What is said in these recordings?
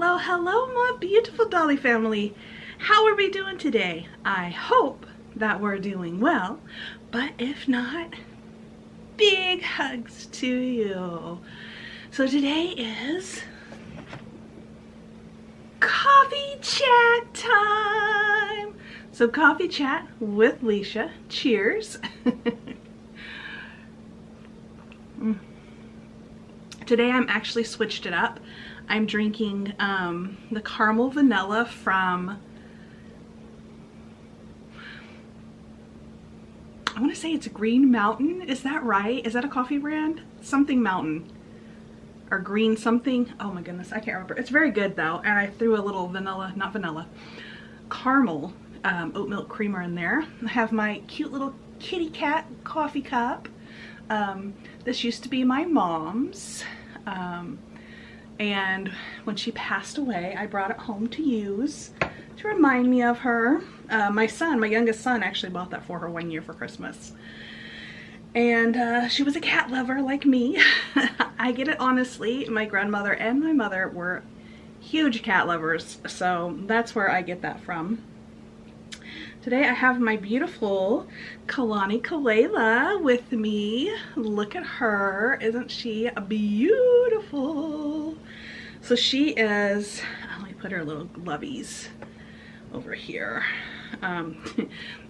Hello, hello, my beautiful Dolly family. How are we doing today? I hope that we're doing well, but if not, big hugs to you. So today is coffee chat time. So coffee chat with Leisha. Cheers. Today I'm actually switched it up. I'm drinking the caramel vanilla from, I want to say it's Green Mountain. Is that right? Is that a coffee brand? Something Mountain or Green something. Oh my goodness, I can't remember. It's very good though. And I threw a little vanilla, not vanilla, caramel oat milk creamer in there. I have my cute little kitty cat coffee cup. This used to be my mom's. And when she passed away, I brought it home to use to remind me of her. My youngest son actually bought that for her one year for Christmas. And she was a cat lover like me. I get it honestly. My grandmother and my mother were huge cat lovers, so that's where I get that from. Today I have my beautiful Kelani with me. Look at her. Isn't she beautiful? So she is, let me put her little loveys over here.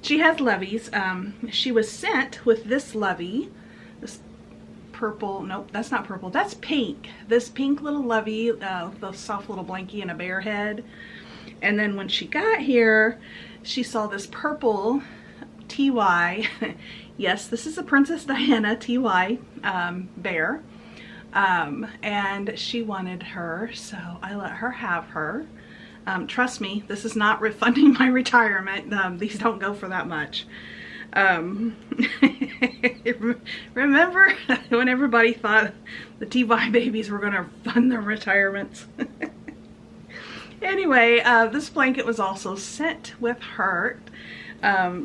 She has loveys. She was sent with this lovey, this purple, nope, that's not purple, that's pink. This pink little lovey, the soft little blankie and a bear head. And then when she got here, she saw this purple TY. Yes, this is a Princess Diana TY bear. And she wanted her, so I let her have her. Trust me, this is not refunding my retirement. These don't go for that much. Remember when everybody thought the TY babies were gonna fund their retirements? Anyway, this blanket was also sent with her.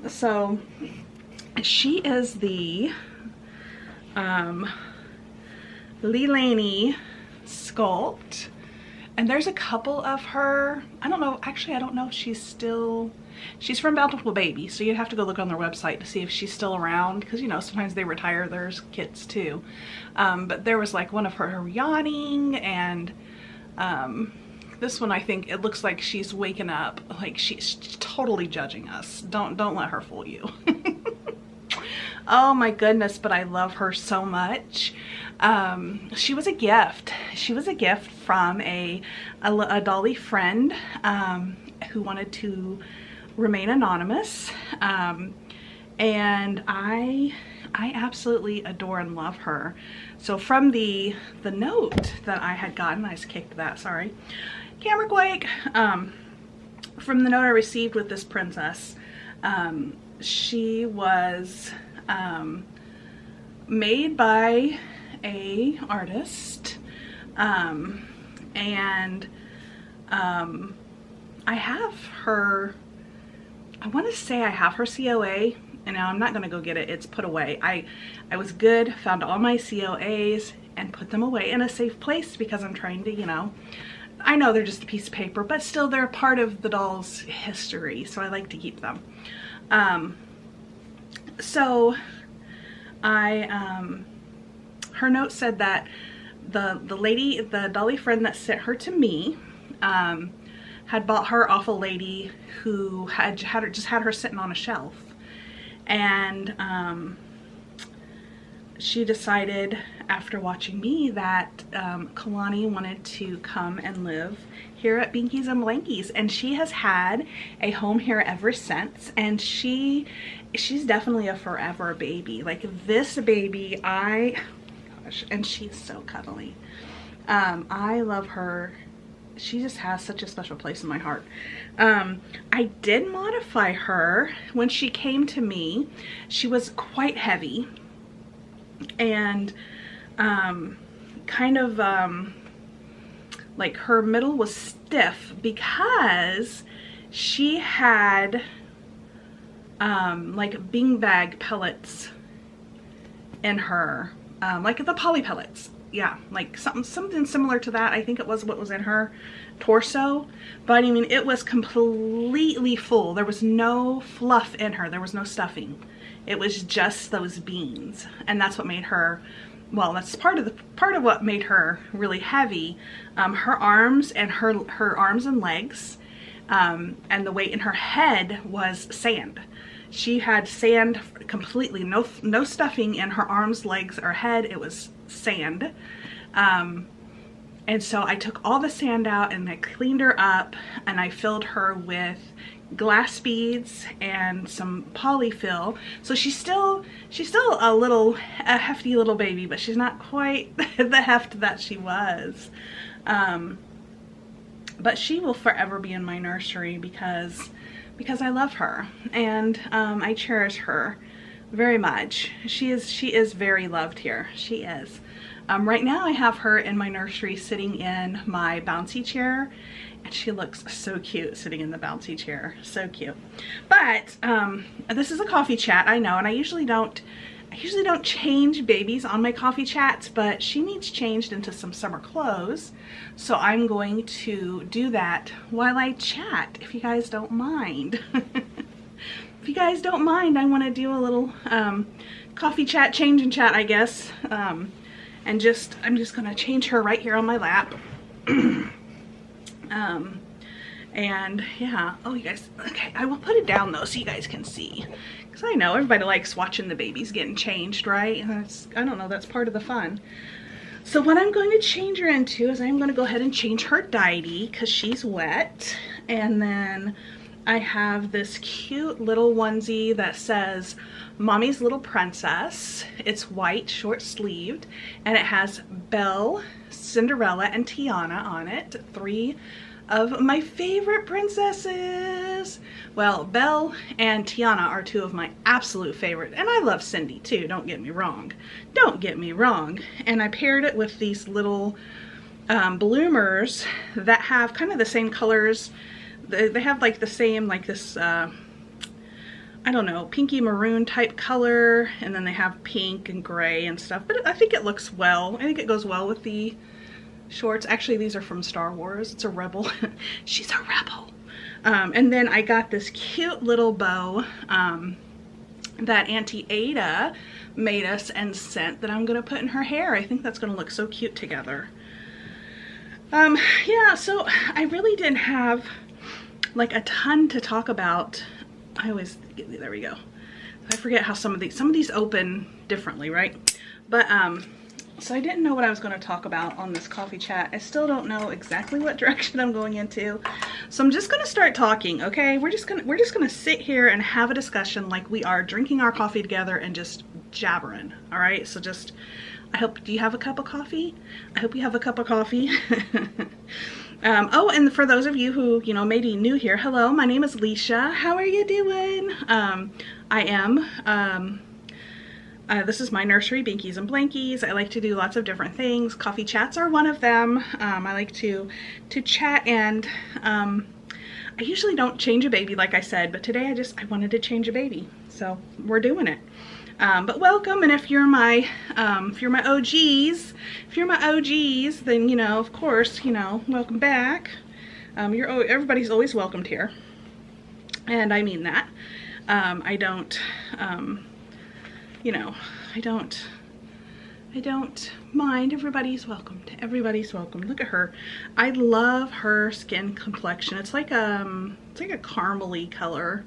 So she is the Leilani sculpt, and there's a couple of her. I don't know, actually I don't know if she's from Bountiful Baby, so you'd have to go look on their website to see if she's still around, because you know sometimes they retire their kits too. But there was like one of her yawning, and this one, I think it looks like she's waking up, like she's totally judging us. Don't let her fool you. Oh my goodness, but I love her so much. She was a gift. She was a gift from a Dolly friend who wanted to remain anonymous. And I absolutely adore and love her. So from the note that I had gotten, I just kicked that, sorry. Camera quake. From the note I received with this princess, she was made by a artist, and I have her, I want to say I have her COA, and now I'm not going to go get it. It's put away. I was good, found all my COAs and put them away in a safe place because I'm trying to, you know, I know they're just a piece of paper, but still they're part of the doll's history, so I like to keep them. So her note said that the Dolly friend that sent her to me had bought her off a lady who had her sitting on a shelf, and she decided after watching me that Kelani wanted to come and live here at Binkies and Blankies, and she has had a home here ever since, and she's definitely a forever baby. Like this baby, gosh, and she's so cuddly. I love her. She just has such a special place in my heart. I did modify her when she came to me. She was quite heavy and kind of like her middle was stiff because she had like beanbag pellets in her, like the poly pellets. yeah, like something similar to that. I think it was what was in her torso, but I mean, it was completely full. There was no fluff in her. There was no stuffing. It was just those beans, and that's what made her, well, that's part of what made her really heavy. Her arms and her arms and legs, and the weight in her head was sand. She had sand completely, no stuffing in her arms, legs, or head. It was sand. And so I took all the sand out and I cleaned her up, and I filled her with glass beads and some polyfill. So she's still a hefty little baby, but she's not quite the heft that she was. But she will forever be in my nursery because I love her, and I cherish her very much. She is very loved here. She is. Right now I have her in my nursery sitting in my bouncy chair, and she looks so cute sitting in the bouncy chair. So cute. But this is a coffee chat, I know, and I usually don't change babies on my coffee chats, but she needs changed into some summer clothes. So I'm going to do that while I chat, if you guys don't mind. If you guys don't mind, I want to do a little coffee chat, change and chat, I guess. And I'm just gonna change her right here on my lap. And yeah, oh, you guys, okay, I will put it down though so you guys can see, because I know everybody likes watching the babies getting changed, right? I don't know, that's part of the fun. So what I'm going to change her into is I'm going to go ahead and change her diety because she's wet. And then I have this cute little onesie that says Mommy's Little Princess. It's white, short sleeved, and it has Belle, Cinderella, and Tiana on it. 3 of my favorite princesses. Well, Belle and Tiana are 2 of my absolute favorite, and I love Cindy too, don't get me wrong. Don't get me wrong. And I paired it with these little bloomers that have kind of the same colors. They have like the same, like this, I don't know, pinky maroon type color, and then they have pink and gray and stuff, but I think it looks well. I think it goes well with the shorts. Actually, these are from Star Wars. It's a rebel. She's a rebel. And then I got this cute little bow that Auntie Ada made us and sent that I'm gonna put in her hair. I think that's gonna look so cute together. Yeah, so I really didn't have like a ton to talk about. I always, there we go. I forget how some of these open differently, right? But so I didn't know what I was going to talk about on this coffee chat. I still don't know exactly what direction I'm going into. So I'm just going to start talking, okay? We're just going to sit here and have a discussion like we are drinking our coffee together and just jabbering, all right? So just, I hope, do you have a cup of coffee? I hope you have a cup of coffee. Oh, and for those of you who, you know, may be new here, hello, my name is Leisha. How are you doing? I am, this is my nursery, Binkies and Blankies. I like to do lots of different things. Coffee chats are one of them. I like to chat, and I usually don't change a baby, like I said, but today I wanted to change a baby, so we're doing it. But welcome, and if you're my OGs, then, you know, of course, you know, welcome back. Everybody's always welcomed here, and I mean that. I don't, you know, I don't mind. Everybody's welcomed. Everybody's welcome. Look at her. I love her skin complexion. It's like a caramely color.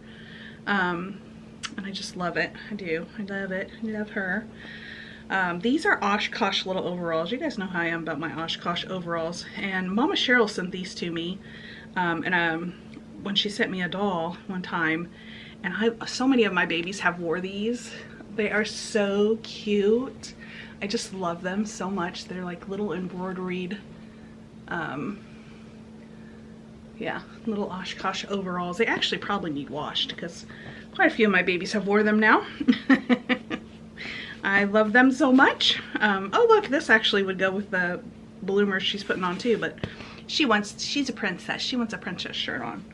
And I just love it. I do. I love it. I love her. These are Oshkosh little overalls. You guys know how I am about my Oshkosh overalls. And Mama Cheryl sent these to me. When she sent me a doll one time. And so many of my babies have wore these. They are so cute. I just love them so much. They're like little embroidered, yeah, little Oshkosh overalls. They actually probably need washed because quite a few of my babies have wore them now. I love them so much. Oh look, this actually would go with the bloomers she's putting on too, but she's a princess. She wants a princess shirt on.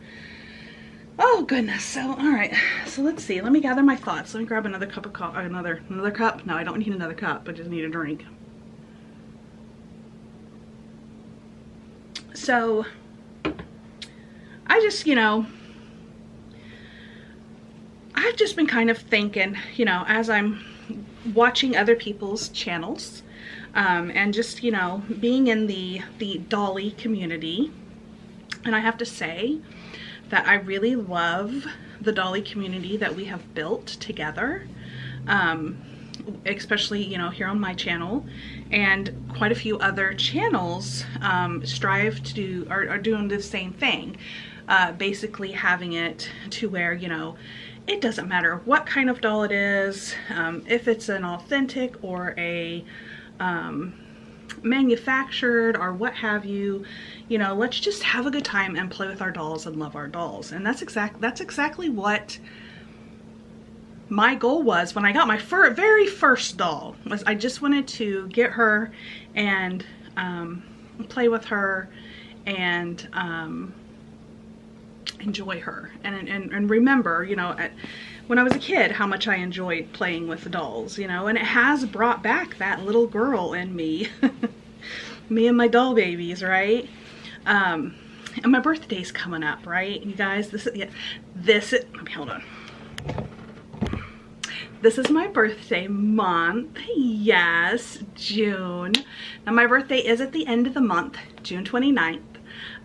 Oh goodness. So all right, so let's see, let me gather my thoughts. Let me grab another cup of coffee. Another cup. No, I don't need another cup. I just need a drink. So I just, you know, I've just been kind of thinking, you know, as I'm watching other people's channels, and just, you know, being in the dolly community. And I have to say that I really love the dolly community that we have built together, especially, you know, here on my channel, and quite a few other channels strive to do, are doing the same thing, basically having it to where, you know, it doesn't matter what kind of doll it is, if it's an authentic or a manufactured or what have you, you know, let's just have a good time and play with our dolls and love our dolls. And that's exactly what my goal was when I got my very first doll. Was I just wanted to get her and play with her and enjoy her and remember, you know, when I was a kid, how much I enjoyed playing with dolls, you know, and it has brought back that little girl in me, me and my doll babies, right? And my birthday's coming up, right? You guys, let me hold on. This is my birthday month. Yes, June. Now my birthday is at the end of the month, June 29th.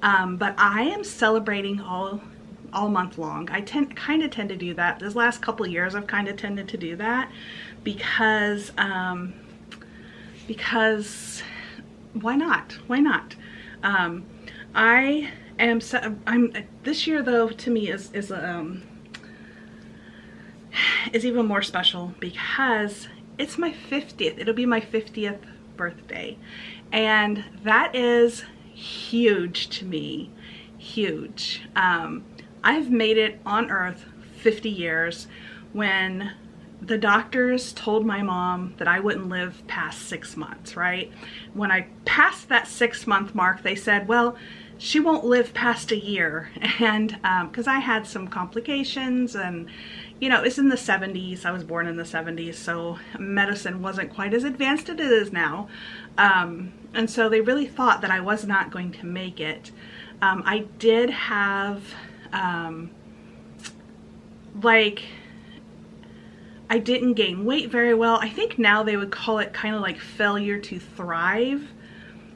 But I am celebrating all month long. I kind of tend to do that. This last couple of years I've kind of tended to do that because why not? Why not? This year though, to me is even more special because it's my 50th. It'll be my 50th birthday. And that is huge to me. Huge. I've made it on Earth 50 years when the doctors told my mom that I wouldn't live past 6 months, right? When I passed that 6-month mark, they said, well, she won't live past a year. And because I had some complications and, you know, it's in the 70s. I was born in the 70s, so medicine wasn't quite as advanced as it is now. And so they really thought that I was not going to make it. I did have, I didn't gain weight very well. I think now they would call it kind of like failure to thrive.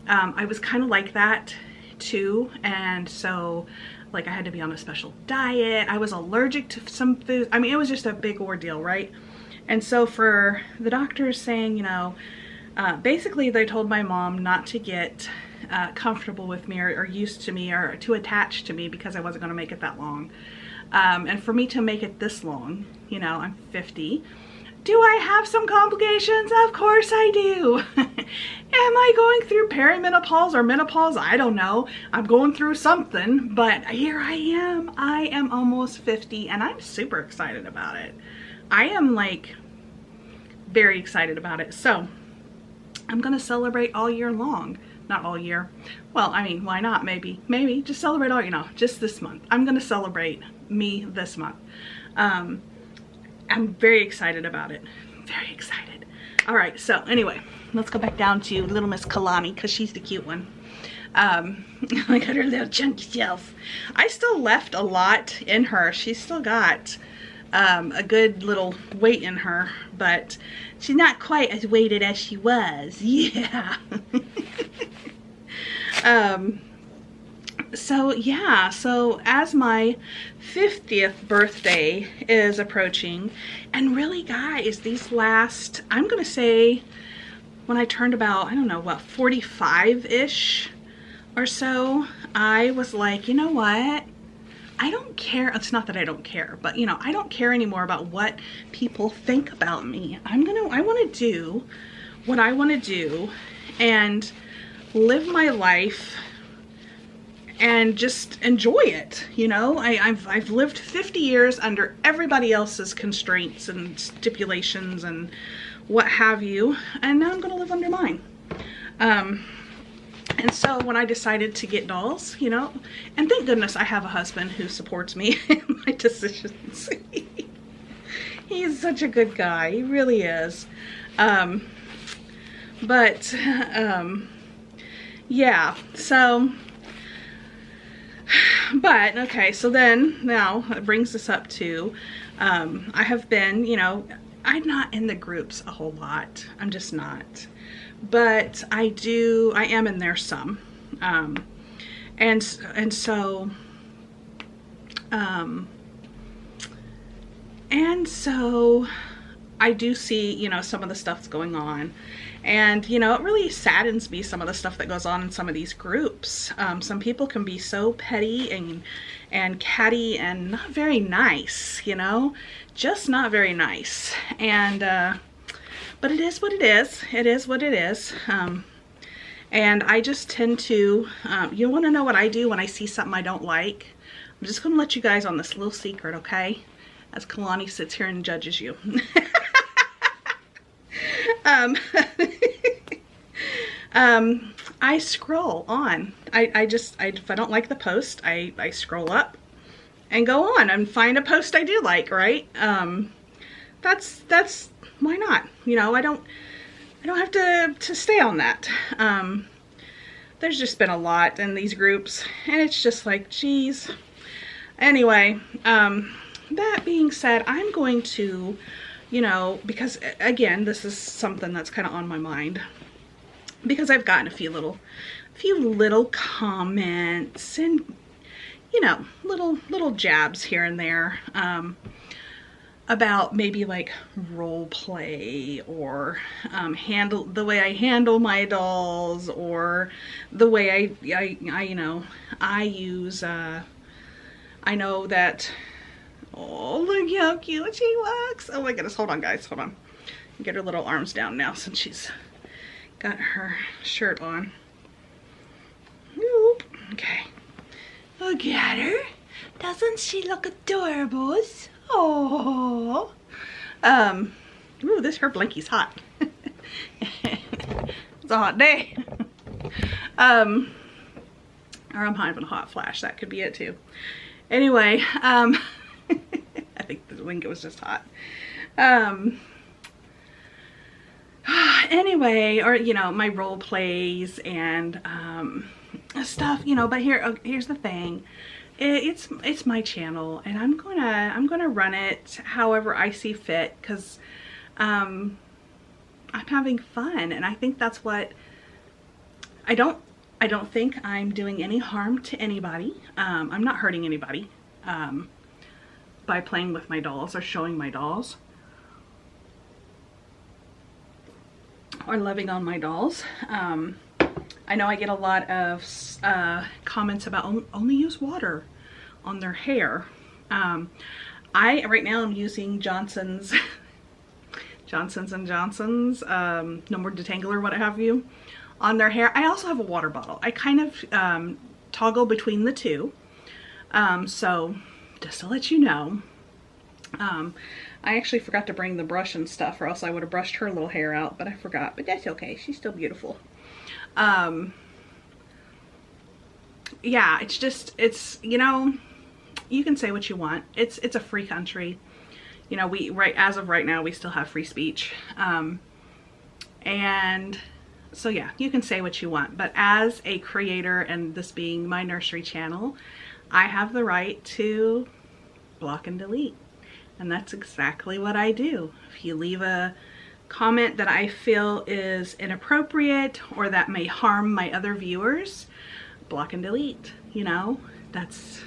I was kind of like that too. And so like I had to be on a special diet. I was allergic to some food. I mean, it was just a big ordeal, right? And so for the doctors saying, you know, basically they told my mom not to get comfortable with me or used to me or too attached to me because I wasn't going to make it that long. And for me to make it this long, you know, I'm 50. Do I have some complications? Of course I do. Am I going through perimenopause or menopause? I don't know. I'm going through something, but here I am. I am almost 50 and I'm super excited about it. I am like very excited about it. So I'm going to celebrate all year long. Not all year. Well, I mean, why not? Maybe just celebrate all, you know, just this month. I'm going to celebrate me this month. I'm very excited about it. Very excited. All right. So anyway, let's go back down to little Miss Kelani because she's the cute one. Look at her little chunky self. I still left a lot in her. She's still got a good little weight in her, but she's not quite as weighted as she was. Yeah. So yeah, so as my 50th birthday is approaching, and really guys, these last, I'm gonna say when I turned about, I don't know, what, 45-ish or so, I was like, you know what? I don't care. It's not that I don't care, but you know, I don't care anymore about what people think about me. I want to do what I want to do and live my life and just enjoy it. You know, I've lived 50 years under everybody else's constraints and stipulations and what have you, and now I'm going to live under mine. And so when I decided to get dolls, you know, and thank goodness I have a husband who supports me in my decisions. He's such a good guy. He really is. Yeah, so But okay, so then now it brings us up to I have been, you know, I'm not in the groups a whole lot. I'm just not. But I am in there some. And so I do see, you know, some of the stuff's going on. And, you know, it really saddens me, some of the stuff that goes on in some of these groups. Some people can be so petty and catty and not very nice, you know, just not very nice. And, but it is what it is. It is what it is. And I just tend to, you want to know what I do when I see something I don't like? I'm just going to let you guys on this little secret, okay? As Kelani sits here and judges you. I scroll on. If I don't like the post, I scroll up and go on and find a post I do like, right? That's why not? You know, I don't have to stay on that. There's just been a lot in these groups, and it's just like, geez. Anyway, that being said, I'm going to, you know, because again, this is something that's kind of on my mind, because I've gotten a few little comments and, you know, little jabs here and there, about maybe like role play or the way I handle my dolls, or the way I you know, I use, I know that, oh, look how cute she looks. Oh my goodness, hold on guys, hold on. Get her little arms down now since she's got her shirt on. Oop. Okay. Look at her. Doesn't she look adorable? Oh. Ooh, her blankie's hot. It's a hot day. Or I'm having a hot flash. That could be it too. Anyway, I think the blanket was just hot. Anyway, or, you know, my role plays and stuff, you know, but here's the thing. It's my channel, and I'm gonna run it however I see fit, because I'm having fun, and I think that's what I don't think I'm doing any harm to anybody. I'm not hurting anybody by playing with my dolls or showing my dolls or loving on my dolls. I know I get a lot of comments about only use water on their hair. Right now I'm using Johnson's & Johnson's No More Detangler, what have you, on their hair. I also have a water bottle. I kind of toggle between the two. So just to let you know, I actually forgot to bring the brush and stuff, or else I would have brushed her little hair out, but I forgot. But that's okay. She's still beautiful. Yeah, it's, you know, you can say what you want. It's a free country. You know, as of right now, we still have free speech. And so yeah, you can say what you want, but as a creator, and this being my nursery channel, I have the right to block and delete. And that's exactly what I do. If you leave a comment that I feel is inappropriate or that may harm my other viewers, block and delete. You know, that's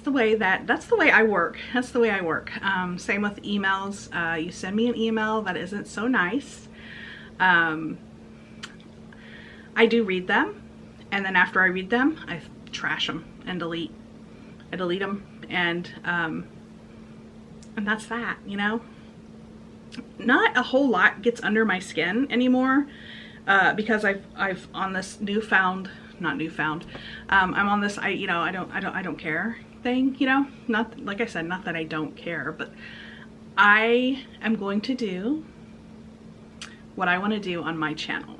the way I work. That's the way I work. Same with emails. You send me an email that isn't so nice, I do read them, and then after I read them, I trash them and delete. I delete them, and that's that, you know. Not a whole lot gets under my skin anymore, because I've on this I'm on this I don't care thing, you know. Not like I said, not that I don't care, but I am going to do what I want to do on my channel,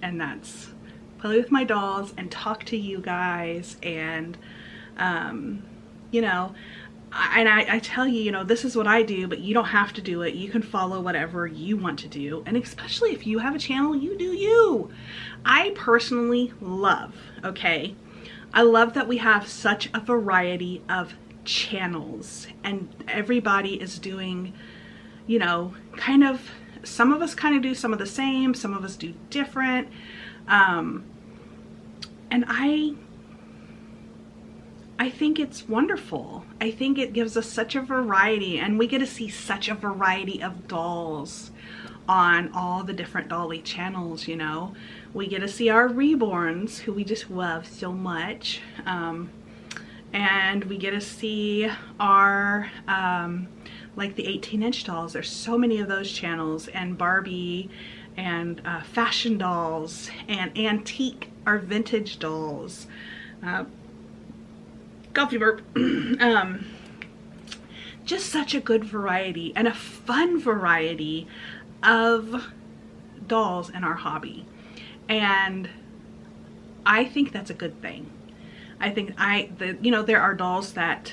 and that's play with my dolls and talk to you guys, and you know, I tell you, you know, this is what I do, but you don't have to do it. You can follow whatever you want to do, and especially if you have a channel, you do you. I personally love, okay, I love that we have such a variety of channels, and everybody is doing, you know, kind of, some of us kind of do some of the same, some of us do different. And I think it's wonderful. I think it gives us such a variety, and we get to see such a variety of dolls on all the different Dolly channels, you know. We get to see our reborns, who we just love so much. And we get to see our, like the 18-inch dolls. There's so many of those channels, and Barbie, and fashion dolls, and antique or vintage dolls. Coffee burp. Just such a good variety and a fun variety of dolls in our hobby. And I think that's a good thing. I think you know, there are dolls that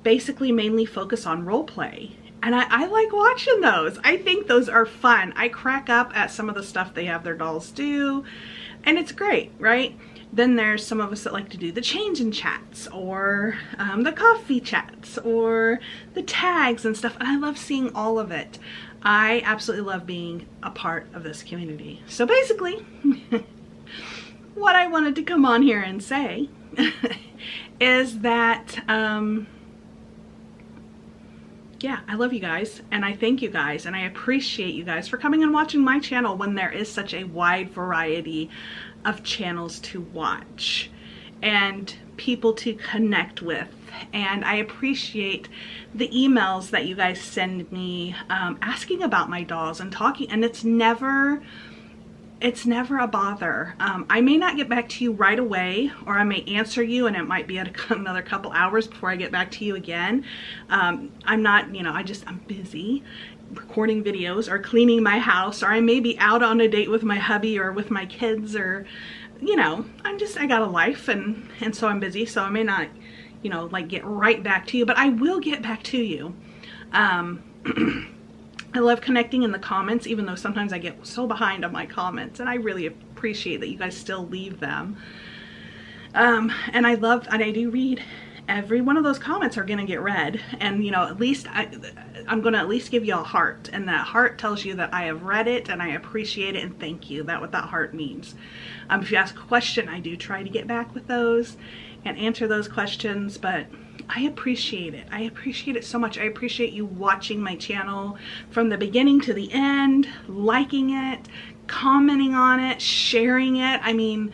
basically mainly focus on role play, and I like watching those. I think those are fun. I crack up at some of the stuff they have their dolls do, and it's great, right? Then there's some of us that like to do the change-in chats, or the coffee chats, or the tags and stuff, and I love seeing all of it. I absolutely love being a part of this community. So basically, what I wanted to come on here and say is that, yeah, I love you guys, and I thank you guys, and I appreciate you guys for coming and watching my channel when there is such a wide variety of channels to watch and people to connect with. And I appreciate the emails that you guys send me asking about my dolls and talking, and it's never a bother. I may not get back to you right away, or I may answer you and it might be at another couple hours before I get back to you again. I'm not, you know, I'm busy recording videos or cleaning my house, or I may be out on a date with my hubby or with my kids, or, you know, I got a life, and so I'm busy, so I may not, you know, like get right back to you, but I will get back to you. I love connecting in the comments, even though sometimes I get so behind on my comments, and I really appreciate that you guys still leave them. And I do read every one of those. Comments are gonna get read, and you know, at least I'm gonna at least give you a heart, and that heart tells you that I have read it and I appreciate it, and thank you. That's what that heart means. If you ask a question, I do try to get back with those and answer those questions, but I appreciate it. I appreciate it so much. I appreciate you watching my channel from the beginning to the end, liking it, commenting on it, sharing it. I mean,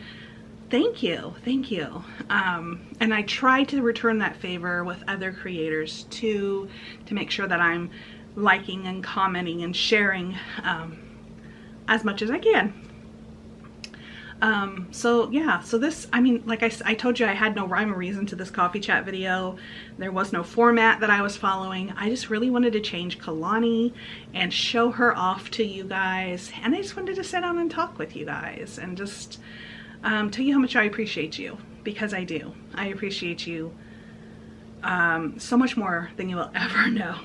thank you. Thank you. And I try to return that favor with other creators too, to make sure that I'm liking and commenting and sharing as much as I can. So yeah, so this, I mean, like I told you, I had no rhyme or reason to this coffee chat video. There was no format that I was following. I just really wanted to change Kelani and show her off to you guys. And I just wanted to sit down and talk with you guys and just tell you how much I appreciate you, because I do. I appreciate you so much more than you will ever know.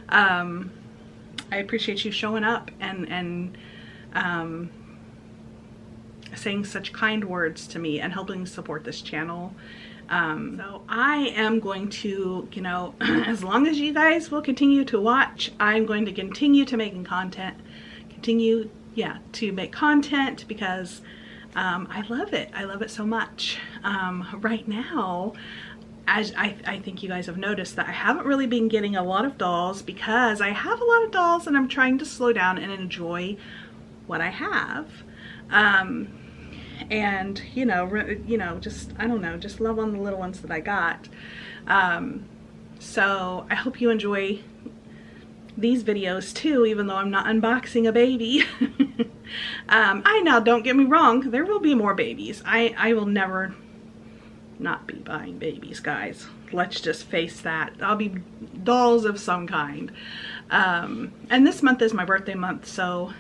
I appreciate you showing up and saying such kind words to me and helping support this channel. So I am going to, you know, as long as you guys will continue to watch, I'm going to continue to make content, to make content, because I love it. I love it so much. Right now, as I think you guys have noticed, that I haven't really been getting a lot of dolls, because I have a lot of dolls and I'm trying to slow down and enjoy what I have. And you know, just, I don't know, just love on the little ones that I got. So I hope you enjoy these videos too, even though I'm not unboxing a baby. I know, don't get me wrong, there will be more babies. I will never not be buying babies, guys. Let's just face that. I'll be dolls of some kind. And this month is my birthday month, so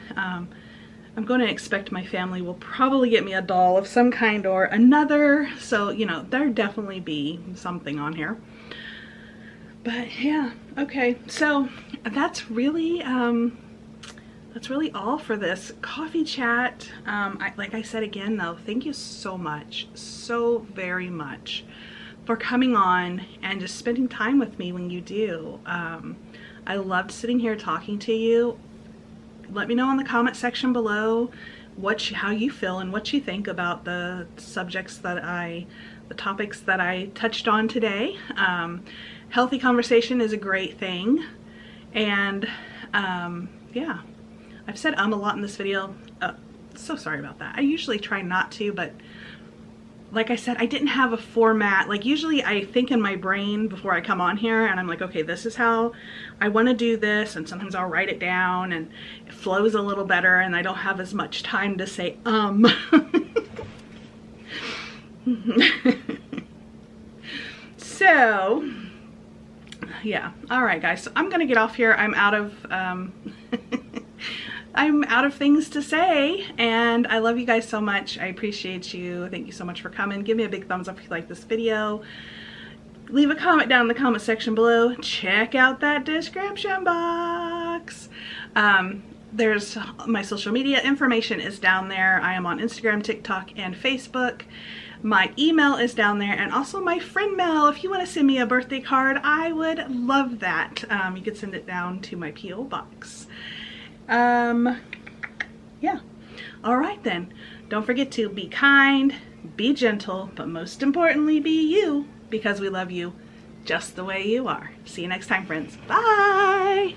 I'm going to expect my family will probably get me a doll of some kind or another. So, you know, there'll definitely be something on here. But yeah, okay. So that's really that's really all for this coffee chat. Like I said again though, thank you so much, so very much for coming on and just spending time with me when you do. I loved sitting here talking to you. Let me know in the comment section below how you feel and what you think about the subjects that the topics that I touched on today. Healthy conversation is a great thing. And yeah, I've said a lot in this video. So sorry about that. I usually try not to, but like I said, I didn't have a format. Like usually I think in my brain before I come on here and I'm like, okay, this is how I want to do this. And sometimes I'll write it down and it flows a little better and I don't have as much time to say, So yeah. All right, guys. So I'm going to get off here. I'm out of, I'm out of things to say, and I love you guys so much. I appreciate you. Thank you so much for coming. Give me a big thumbs up if you like this video. Leave a comment down in the comment section below. Check out that description box. There's my social media information is down there. I am on Instagram, TikTok, and Facebook. My email is down there, and also my friend mail. If you want to send me a birthday card, I would love that. You could send it down to my P.O. box. Yeah. All right then. Don't forget to be kind, be gentle, but most importantly, be you, because we love you just the way you are. See you next time, friends. Bye.